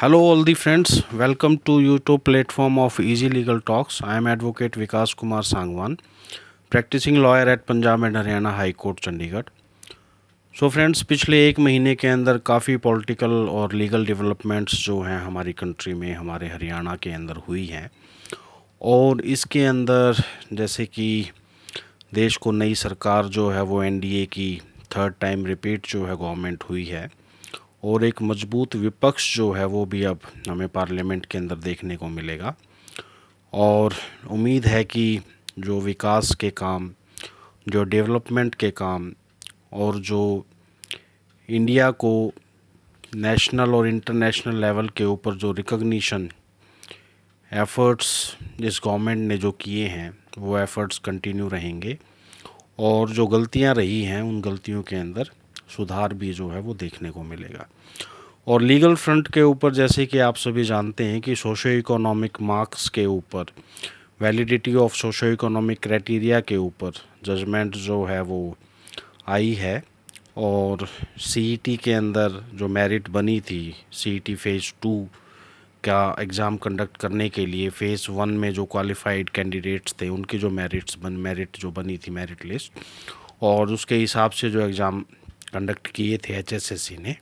Hello, all the friends. Welcome to YouTube platform of Easy Legal Talks. I am Advocate Vikas Kumar Sangwan, practicing lawyer at Punjab and Haryana high court Chandigarh. So friends, पिछले एक महीने के अंदर काफ़ी political और legal developments जो हैं हमारी कंट्री में, हमारे हरियाणा के अंदर हुई हैं। और इसके अंदर जैसे कि देश को नई सरकार जो है वो एनडीए की थर्ड टाइम रिपीट जो है गवर्नमेंट हुई है, और एक मजबूत विपक्ष जो है वो भी अब हमें पार्लियामेंट के अंदर देखने को मिलेगा। और उम्मीद है कि जो विकास के काम, जो डेवलपमेंट के काम, और जो इंडिया को नेशनल और इंटरनेशनल लेवल के ऊपर जो रिकॉग्निशन एफ़र्ट्स इस गवर्नमेंट ने जो किए हैं वो एफ़र्ट्स कंटिन्यू रहेंगे, और जो गलतियां रही हैं उन गलतियों के अंदर सुधार भी जो है वो देखने को मिलेगा। और लीगल फ्रंट के ऊपर जैसे कि आप सभी जानते हैं कि सोशो इकोनॉमिक मार्क्स के ऊपर, validity of socio economic criteria के ऊपर जजमेंट जो है वो आई है। और सीईटी के अंदर जो मेरिट बनी थी, सीईटी फ़ेज़ 2 का एग्ज़ाम कंडक्ट करने के लिए फ़ेज़ 1 में जो क्वालिफाइड कैंडिडेट्स थे उनकी जो मेरिट जो बनी थी, मेरिट लिस्ट, और उसके हिसाब से जो एग्ज़ाम कंडक्ट किए थे एचएसएससी ने,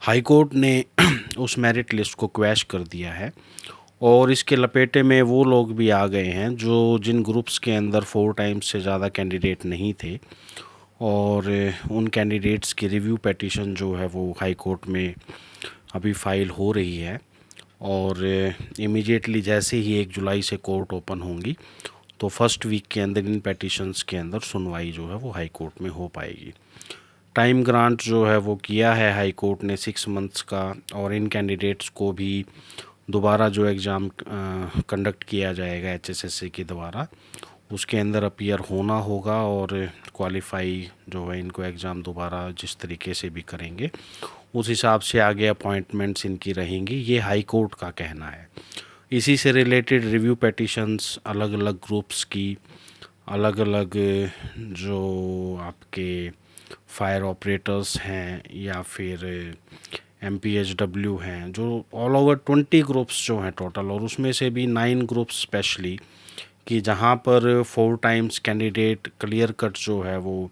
हाई कोर्ट ने उस मेरिट लिस्ट को क्वैश कर दिया है। और इसके लपेटे में वो लोग भी आ गए हैं जो जिन ग्रुप्स के अंदर 4 टाइम्स से ज़्यादा कैंडिडेट नहीं थे, और उन कैंडिडेट्स की रिव्यू पेटिशन जो है वो हाई कोर्ट में अभी फ़ाइल हो रही है। और इमीडिएटली जैसे ही 1 जुलाई से कोर्ट ओपन होंगी तो फर्स्ट वीक के अंदर इन पेटिशन्स के अंदर सुनवाई जो है वो हाई कोर्ट में हो पाएगी। टाइम ग्रांट जो है वो किया है हाई कोर्ट ने 6 मंथ्स का, और इन कैंडिडेट्स को भी दोबारा जो एग्ज़ाम कंडक्ट किया जाएगा एचएसएससी के द्वारा, उसके अंदर अपीयर होना होगा, और क्वालिफाई जो है इनको एग्ज़ाम दोबारा जिस तरीके से भी करेंगे उस हिसाब से आगे अपॉइंटमेंट्स इनकी रहेंगी, ये हाई कोर्ट का कहना है। इसी से रिलेटेड रिव्यू पेटिशन्स अलग अलग ग्रुप्स की, अलग अलग जो आपके फायर ऑपरेटर्स हैं या फिर एमपीएचडब्ल्यू हैं, जो ऑल ओवर 20 ग्रुप्स जो हैं टोटल, और उसमें से भी 9 ग्रुप्स स्पेशली कि जहाँ पर 4 टाइम्स कैंडिडेट क्लियर कट जो है वो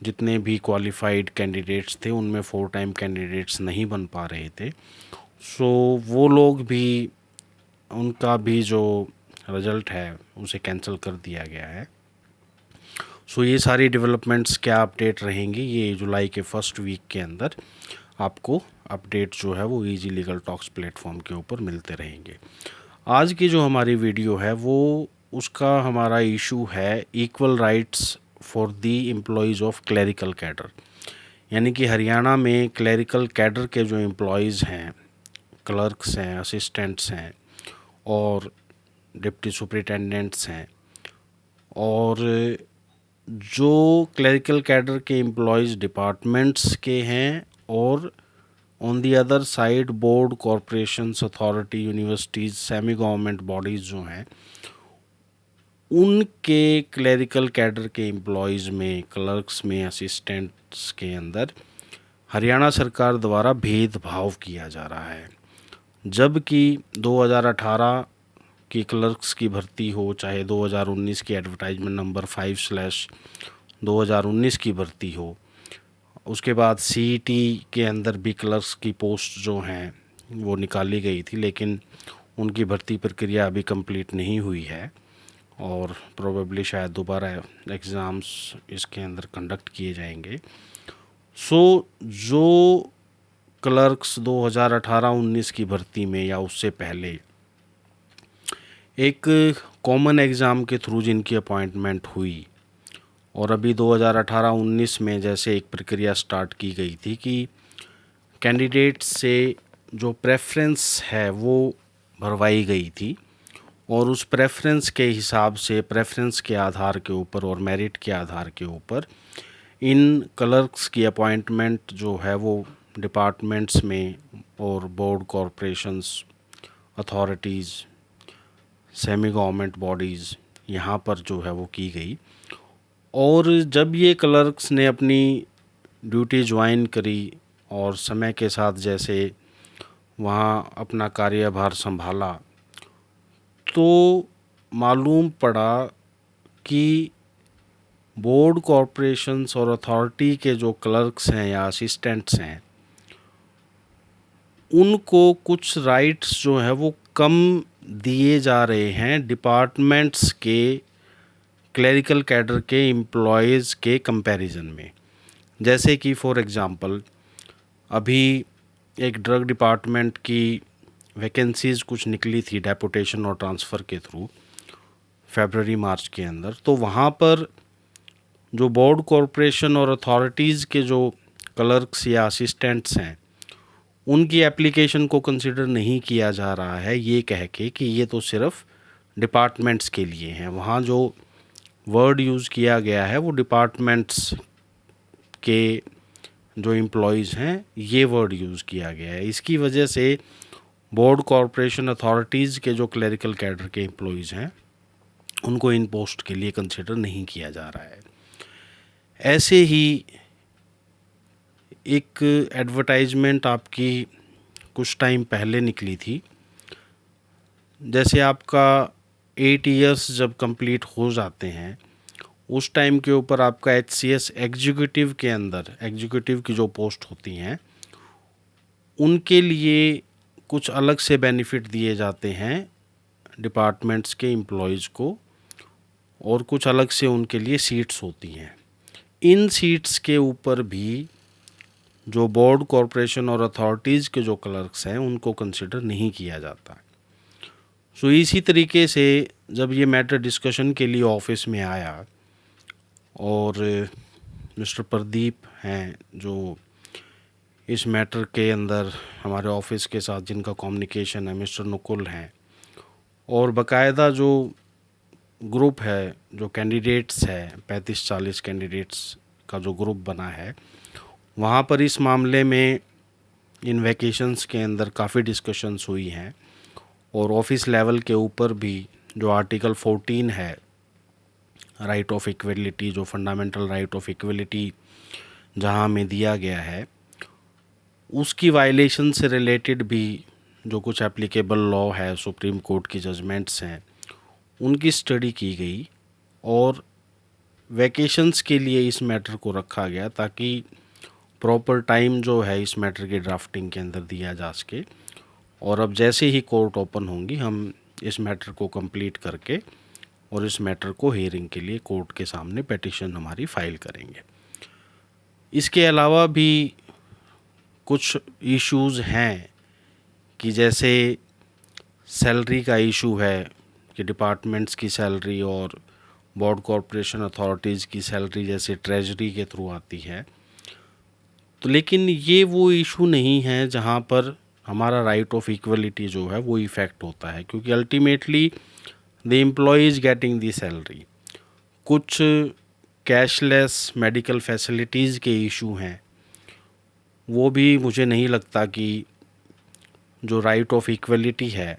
जितने भी क्वालिफाइड कैंडिडेट्स थे उनमें 4 टाइम कैंडिडेट्स नहीं बन पा रहे थे। सो वो लोग भी, उनका भी जो रिज़ल्ट है उसे कैंसिल कर दिया गया है। सो ये सारी डेवलपमेंट्स क्या अपडेट रहेंगी, ये जुलाई के फर्स्ट वीक के अंदर आपको अपडेट जो है वो इजी लीगल टॉक्स प्लेटफॉर्म के ऊपर मिलते रहेंगे। आज की जो हमारी वीडियो है वो उसका हमारा इशू है equal rights for the employees of clerical cadre. यानी कि हरियाणा में क्लरिकल कैडर के जो एम्प्लॉयज़ हैं, क्लर्क्स हैं, असिस्टेंट्स हैं, और डिप्टी सुपरिटेंडेंट्स हैं, और जो क्लरिकल कैडर के एम्प्लॉयज़ डिपार्टमेंट्स के हैं, और on the other side board, corporations, authority, universities, semi government bodies जो हैं उनके क्लरिकल कैडर के एम्प्लॉयज़ में, क्लर्क्स में, असिस्टेंट्स के अंदर हरियाणा सरकार द्वारा भेदभाव किया जा रहा है। जबकि 2018 की क्लर्क्स की भर्ती हो, चाहे 2019 की एडवर्टाइजमेंट नंबर 5/2019 की भर्ती हो, उसके बाद सीईटी के अंदर भी क्लर्क्स की पोस्ट जो हैं वो निकाली गई थी, लेकिन उनकी भर्ती प्रक्रिया अभी कंप्लीट नहीं हुई है, और प्रोबेबली शायद दोबारा एग्ज़ाम्स इसके अंदर कंडक्ट किए जाएंगे। सो जो क्लर्क्स 2018-19 की भर्ती में या उससे पहले एक कॉमन एग्ज़ाम के थ्रू जिनकी अपॉइंटमेंट हुई, और अभी 2018-19 में जैसे एक प्रक्रिया स्टार्ट की गई थी कि कैंडिडेट से जो प्रेफरेंस है वो भरवाई गई थी, और उस प्रेफरेंस के हिसाब से, प्रेफरेंस के आधार के ऊपर और मेरिट के आधार के ऊपर इन क्लर्क्स की अपॉइंटमेंट जो है वो डिपार्टमेंट्स में और board, corporations, authorities, semi government bodies यहाँ पर जो है वो की गई। और जब ये क्लर्क्स ने अपनी ड्यूटी ज्वाइन करी और समय के साथ जैसे वहाँ अपना कार्यभार संभाला तो मालूम पड़ा कि बोर्ड कॉरपोरेशंस और अथॉरिटी के जो क्लर्क्स हैं या असिस्टेंट्स हैं उनको कुछ राइट्स जो है वो कम दिए जा रहे हैं डिपार्टमेंट्स के क्लरिकल कैडर के एम्प्लॉयज़ के कंपैरिजन में। जैसे कि फॉर एग्ज़ाम्पल अभी एक ड्रग डिपार्टमेंट की वैकेंसीज़ कुछ निकली थी डेपुटेशन और ट्रांसफ़र के थ्रू फरवरी मार्च के अंदर, तो वहाँ पर जो बोर्ड कॉरपोरेशन और अथॉरिटीज़ के जो क्लर्क्स या असिस्टेंट्स हैं उनकी एप्लीकेशन को कंसिडर नहीं किया जा रहा है, ये कह के कि ये तो सिर्फ डिपार्टमेंट्स के लिए हैं। वहाँ जो वर्ड यूज़ किया गया है वो डिपार्टमेंट्स के जो एम्प्लॉयज़ हैं ये वर्ड यूज़ किया गया है। इसकी वजह से बोर्ड कॉरपोरेशन अथॉरिटीज़ के जो क्लरिकल कैडर के एम्प्लॉयज़ हैं उनको इन पोस्ट के लिए कंसिडर नहीं किया जा रहा है। ऐसे ही एक एडवर्टाइजमेंट आपकी कुछ टाइम पहले निकली थी, जैसे आपका 8 इयर्स जब कंप्लीट हो जाते हैं उस टाइम के ऊपर आपका HCS एग्जीक्यूटिव के अंदर एग्जीक्यूटिव की जो पोस्ट होती हैं उनके लिए कुछ अलग से बेनिफिट दिए जाते हैं डिपार्टमेंट्स के एम्प्लॉयज़ को, और कुछ अलग से उनके लिए सीट्स होती हैं। इन सीट्स के ऊपर भी जो बोर्ड कॉरपोरेशन और अथॉरिटीज़ के जो क्लर्क्स हैं उनको कंसिडर नहीं किया जाता। सो इसी तरीके से जब ये मैटर डिस्कशन के लिए ऑफिस में आया और मिस्टर प्रदीप हैं जो इस मैटर के अंदर हमारे ऑफिस के साथ जिनका कम्युनिकेशन है, मिस्टर नुकुल हैं, और बाकायदा जो ग्रुप है जो कैंडिडेट्स है 35-40 कैंडिडेट्स का जो ग्रुप बना है, वहाँ पर इस मामले में इन वैकेशंस के अंदर काफ़ी डिस्कशंस हुई हैं और ऑफिस लेवल के ऊपर भी जो आर्टिकल 14 है राइट ऑफ इक्वलिटी, जो फंडामेंटल राइट ऑफ इक्वलिटी जहाँ में दिया गया है, उसकी वायलेशन से रिलेटेड भी जो कुछ एप्लीकेबल लॉ है, सुप्रीम कोर्ट की जजमेंट्स हैं, उनकी स्टडी की गई और वैकेशंस के लिए इस मैटर को रखा गया ताकि प्रॉपर टाइम जो है इस मैटर की ड्राफ्टिंग के अंदर दिया जा सके। और अब जैसे ही कोर्ट ओपन होंगी हम इस मैटर को कंप्लीट करके और इस मैटर को हियरिंग के लिए कोर्ट के सामने पिटीशन हमारी फ़ाइल करेंगे। इसके अलावा भी कुछ इश्यूज़ हैं कि जैसे सैलरी का इशू है कि डिपार्टमेंट्स की सैलरी और बोर्ड कॉरपोरेशन अथॉरिटीज़ की सैलरी जैसे ट्रेजरी के थ्रू आती है, तो लेकिन ये वो इशू नहीं है जहाँ पर हमारा राइट ऑफ इक्वलिटी जो है वो इफ़ेक्ट होता है, क्योंकि ultimately the employ is getting the salary. कुछ कैशलेस मेडिकल फैसिलिटीज़ के इशू हैं, वो भी मुझे नहीं लगता कि जो राइट ऑफ इक्वलिटी है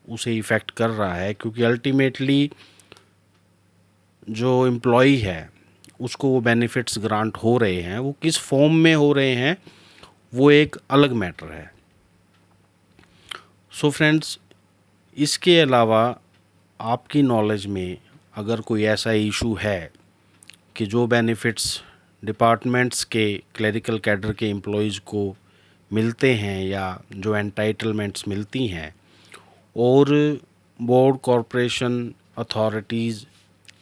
उसे इफ़ेक्ट कर रहा है, क्योंकि अल्टीमेटली जो एम्प्लॉई है उसको वो बेनिफिट्स ग्रांट हो रहे हैं, वो किस फॉर्म में हो रहे हैं वो एक अलग मैटर है। सो फ्रेंड्स, इसके अलावा आपकी नॉलेज में अगर कोई ऐसा इशू है कि जो बेनिफिट्स डिपार्टमेंट्स के क्लरिकल कैडर के एम्प्लॉयज़ को मिलते हैं या जो एंटाइटलमेंट्स मिलती हैं और board corporation authorities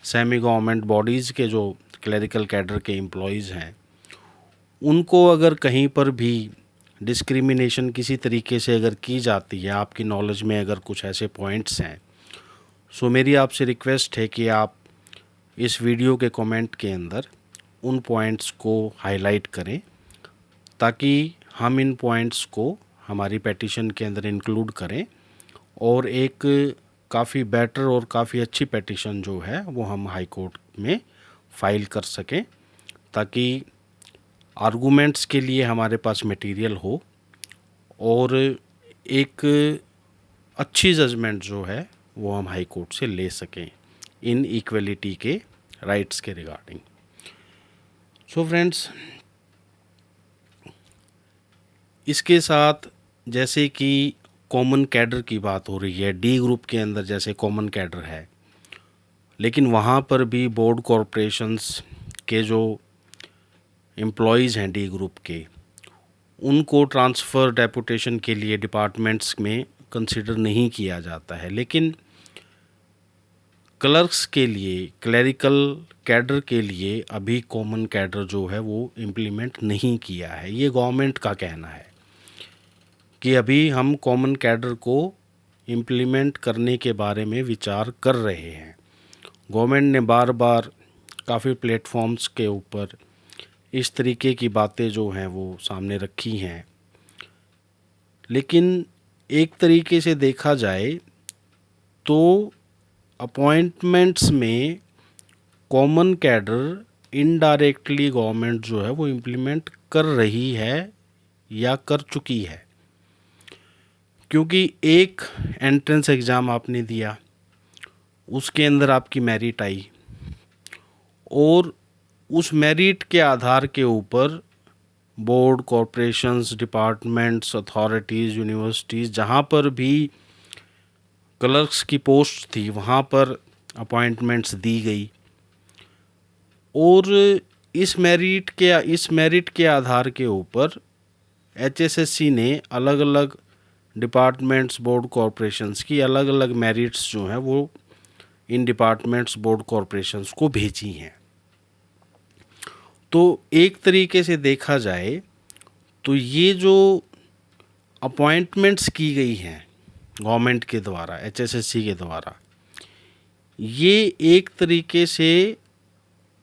semi government bodies के जो क्लरिकल कैडर के एम्प्लॉयज़ हैं उनको अगर कहीं पर भी डिस्क्रिमिनेशन किसी तरीके से अगर की जाती है, आपकी नॉलेज में अगर कुछ ऐसे पॉइंट्स हैं, सो मेरी आपसे रिक्वेस्ट है कि आप इस वीडियो के कमेंट के अंदर उन पॉइंट्स को हाईलाइट करें ताकि हम इन पॉइंट्स को हमारी पिटीशन के अंदर इंक्लूड करें और एक काफ़ी बेटर और काफ़ी अच्छी पिटीशन जो है वो हम हाई कोर्ट में फ़ाइल कर सकें, ताकि आर्गूमेंट्स के लिए हमारे पास मटेरियल हो और एक अच्छी जजमेंट जो है वो हम हाई कोर्ट से ले सकें इन इक्वलिटी के राइट्स के रिगार्डिंग। सो फ्रेंड्स, इसके साथ जैसे कि कॉमन कैडर की बात हो रही है, डी ग्रुप के अंदर जैसे कॉमन कैडर है, लेकिन वहाँ पर भी बोर्ड कॉरपोरेशंस के जो एम्प्लॉयज़ हैं डी ग्रुप के, उनको ट्रांसफ़र डेपुटेशन के लिए डिपार्टमेंट्स में कंसिडर नहीं किया जाता है। लेकिन क्लर्क्स के लिए, क्लरिकल कैडर के लिए अभी कॉमन कैडर जो है वो इम्प्लीमेंट नहीं किया है। ये गवर्नमेंट का कहना है कि अभी हम कॉमन कैडर को इम्प्लीमेंट करने के बारे में विचार कर रहे हैं। गवर्नमेंट ने बार बार काफ़ी प्लेटफॉर्म्स के ऊपर इस तरीके की बातें जो हैं वो सामने रखी हैं, लेकिन एक तरीके से देखा जाए तो अपॉइंटमेंट्स में कॉमन कैडर इनडायरेक्टली गवर्नमेंट जो है वो इम्प्लीमेंट कर रही है या कर चुकी है। क्योंकि एक एंट्रेंस एग्ज़ाम आपने दिया, उसके अंदर आपकी मेरिट आई, और उस मेरिट के आधार के ऊपर board, corporations, departments, authorities, universities, जहाँ पर भी क्लर्क्स की पोस्ट थी वहाँ पर अपॉइंटमेंट्स दी गई, और इस मेरिट के आधार के ऊपर एचएसएससी ने अलग अलग डिपार्टमेंट्स, बोर्ड, कॉरपोरेशंस की अलग अलग मेरिट्स जो हैं वो इन डिपार्टमेंट्स, बोर्ड, कॉरपोरेशंस को भेजी हैं। तो एक तरीके से देखा जाए तो ये जो अपॉइंटमेंट्स की गई हैं गवर्नमेंट के द्वारा, एचएसएससी के द्वारा, ये एक तरीके से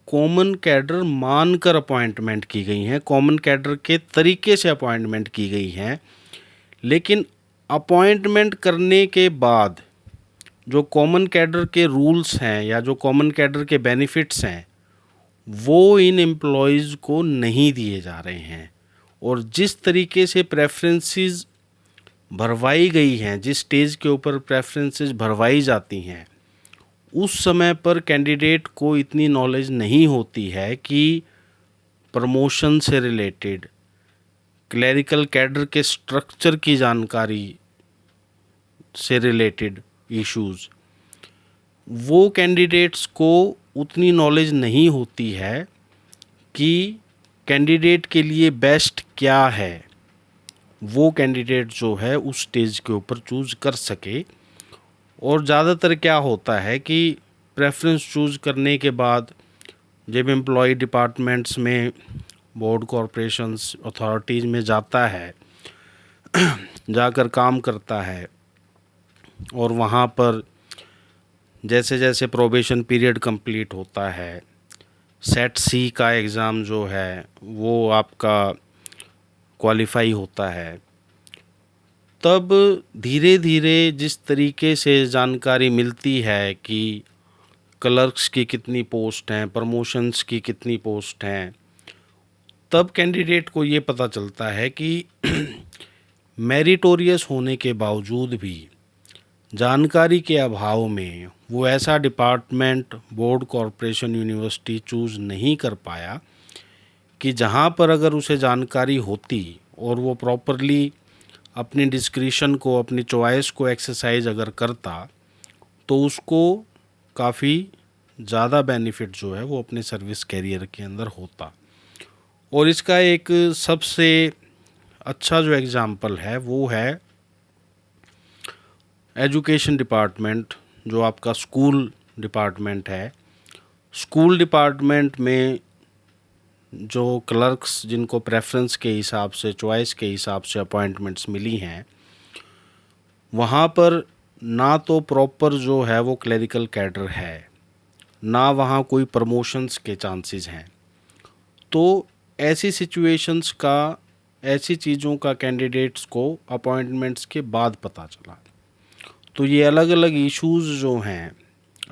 कॉमन कैडर मानकर अपॉइंटमेंट की गई हैं, कॉमन कैडर के तरीके से अपॉइंटमेंट की गई हैं। लेकिन अपॉइंटमेंट करने के बाद जो कॉमन कैडर के रूल्स हैं या जो कॉमन कैडर के बेनिफिट्स हैं वो इन एम्प्लॉयज़ को नहीं दिए जा रहे हैं। और जिस तरीके से प्रेफरेंसेस भरवाई गई हैं, जिस स्टेज के ऊपर प्रेफरेंसेस भरवाई जाती हैं, उस समय पर कैंडिडेट को इतनी नॉलेज नहीं होती है कि प्रमोशन से रिलेटेड, क्लरिकल कैडर के स्ट्रक्चर की जानकारी से रिलेटेड इश्यूज़, वो कैंडिडेट्स को उतनी नॉलेज नहीं होती है कि कैंडिडेट के लिए बेस्ट क्या है, वो कैंडिडेट जो है उस स्टेज के ऊपर चूज़ कर सके। और ज़्यादातर क्या होता है कि प्रेफरेंस चूज़ करने के बाद जब एम्प्लॉय डिपार्टमेंट्स में, बोर्ड, कॉरपोरेशंस, अथॉरिटीज़ में जाता है, जाकर काम करता है, और वहाँ पर जैसे जैसे प्रोबेशन पीरियड कंप्लीट होता है, सेट सी का एग्ज़ाम जो है वो आपका क्वालिफाई होता है, तब धीरे धीरे जिस तरीके से जानकारी मिलती है कि क्लर्क्स की कितनी पोस्ट हैं, प्रमोशंस की कितनी पोस्ट हैं, तब कैंडिडेट को ये पता चलता है कि मेरिटोरियस होने के बावजूद भी जानकारी के अभाव में वो ऐसा department, board, corporation, university choose नहीं कर पाया कि जहाँ पर अगर उसे जानकारी होती और वो प्रॉपरली अपनी डिस्क्रिशन को, अपनी चॉइस को एक्सरसाइज अगर करता, तो उसको काफ़ी ज़्यादा बेनिफिट जो है वो अपने सर्विस कैरियर के अंदर होता। और इसका एक सबसे अच्छा जो एग्ज़ाम्पल है वो है एजुकेशन डिपार्टमेंट, जो आपका स्कूल डिपार्टमेंट है। स्कूल डिपार्टमेंट में जो क्लर्क्स जिनको प्रेफरेंस के हिसाब से, चॉइस के हिसाब से अपॉइंटमेंट्स मिली हैं, वहाँ पर ना तो प्रॉपर जो है वो क्लरिकल कैडर है, ना वहाँ कोई प्रमोशंस के चांसेस हैं। तो ऐसी सिचुएशंस का, ऐसी चीज़ों का कैंडिडेट्स को अपॉइंटमेंट्स के बाद पता चला। तो ये अलग अलग इश्यूज़ जो हैं,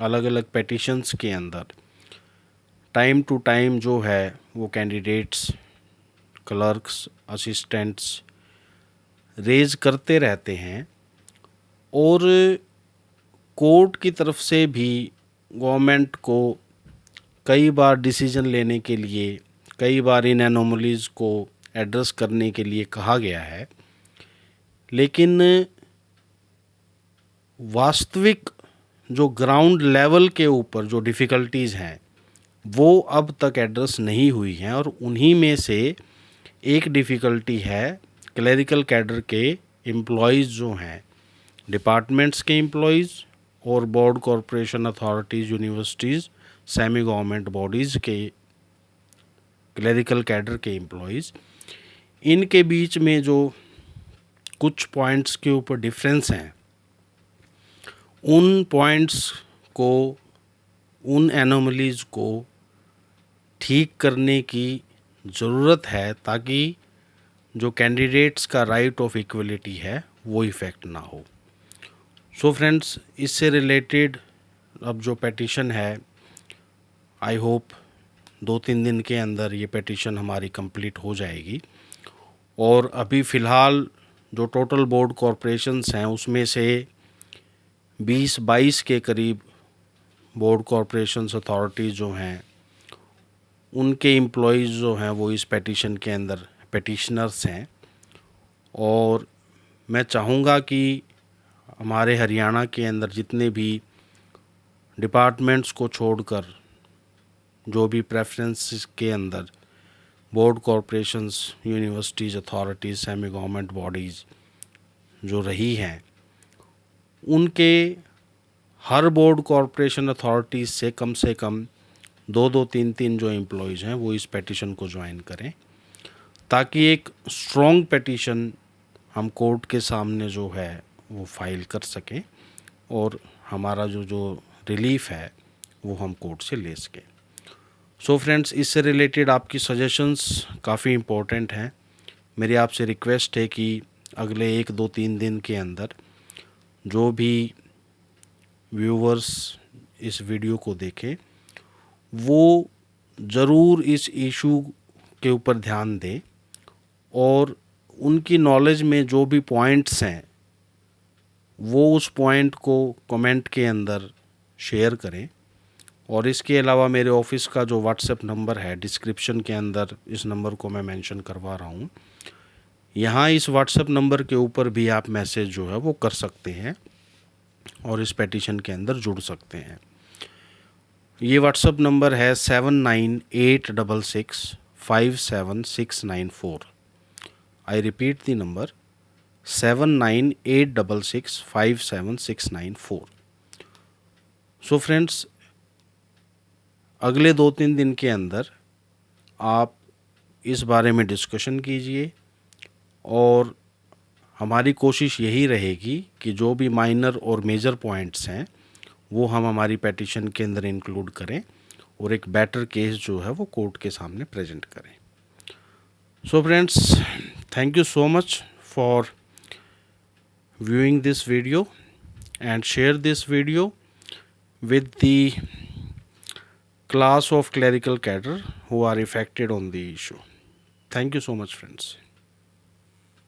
अलग अलग पेटिशंस के अंदर टाइम टू टाइम जो है वो कैंडिडेट्स, क्लर्क्स, असिस्टेंट्स रेज करते रहते हैं। और कोर्ट की तरफ से भी गवर्नमेंट को कई बार डिसीजन लेने के लिए, कई बार इन एनोमलीज़ को एड्रेस करने के लिए कहा गया है। लेकिन वास्तविक जो ग्राउंड लेवल के ऊपर जो डिफ़िकल्टीज़ हैं वो अब तक एड्रेस नहीं हुई हैं, और उन्हीं में से एक डिफ़िकल्टी है क्लरिकल कैडर के एम्प्लॉयज़ जो हैं, डिपार्टमेंट्स के एम्प्लॉयज़ और board corporation authorities universities semi government bodies के क्लरिकल कैडर के एम्प्लॉयज़, इनके बीच में जो कुछ पॉइंट्स के ऊपर डिफरेंस हैं, उन पॉइंट्स को, उन एनोमलीज़ को ठीक करने की ज़रूरत है ताकि जो कैंडिडेट्स का राइट ऑफ इक्वलिटी है वो इफ़ेक्ट ना हो। सो फ्रेंड्स, इससे रिलेटेड अब जो पेटिशन है, आई होप 2-3 दिन के अंदर ये पेटिशन हमारी कंप्लीट हो जाएगी। और अभी फ़िलहाल जो टोटल बोर्ड कॉरपोरेशंस हैं उसमें से 20-22 के करीब बोर्ड कॉरपोरेशंस अथॉरिटीज़ जो हैं उनके एम्प्लॉयज़ जो हैं वो इस पेटिशन के अंदर पेटिशनर्स हैं। और मैं चाहूँगा कि हमारे हरियाणा के अंदर जितने भी डिपार्टमेंट्स को छोड़कर जो भी प्रेफरेंस के अंदर board corporations, universities, authorities, semi government bodies जो रही हैं, उनके हर बोर्ड कॉरपोरेशन अथॉरिटीज़ से कम 2-2, 3-3 जो एम्प्लॉयज़ हैं वो इस पेटिशन को ज्वाइन करें, ताकि एक स्ट्रॉन्ग पेटिशन हम कोर्ट के सामने जो है वो फाइल कर सकें और हमारा जो रिलीफ है वो हम कोर्ट से ले सकें। सो फ्रेंड्स, इससे रिलेटेड आपकी सजेशंस काफ़ी इम्पोर्टेंट हैं। मेरी आपसे रिक्वेस्ट है कि अगले 1-2-3 दिन के अंदर जो भी व्यूवर्स इस वीडियो को देखें वो ज़रूर इस इशू के ऊपर ध्यान दें और उनकी नॉलेज में जो भी पॉइंट्स हैं वो उस पॉइंट को कमेंट के अंदर शेयर करें। और इसके अलावा मेरे ऑफिस का जो व्हाट्सएप नंबर है, डिस्क्रिप्शन के अंदर इस नंबर को मैं मेंशन करवा रहा हूँ, यहाँ इस व्हाट्सएप नंबर के ऊपर भी आप मैसेज जो है वो कर सकते हैं और इस पेटिशन के अंदर जुड़ सकते हैं। ये व्हाट्सएप नंबर है 7986657694। I repeat the number 7986657694। So friends, अगले 2-3 दिन के अंदर आप इस बारे में डिस्कशन कीजिए और हमारी कोशिश यही रहेगी कि जो भी माइनर और मेजर पॉइंट्स हैं वो हम हमारी पेटिशन के अंदर इंक्लूड करें और एक बेटर केस जो है वो कोर्ट के सामने प्रेजेंट करें। So friends, thank you so much for viewing this video and share this video with the class of clerical cadre who are affected on the issue. Thank you so much, friends.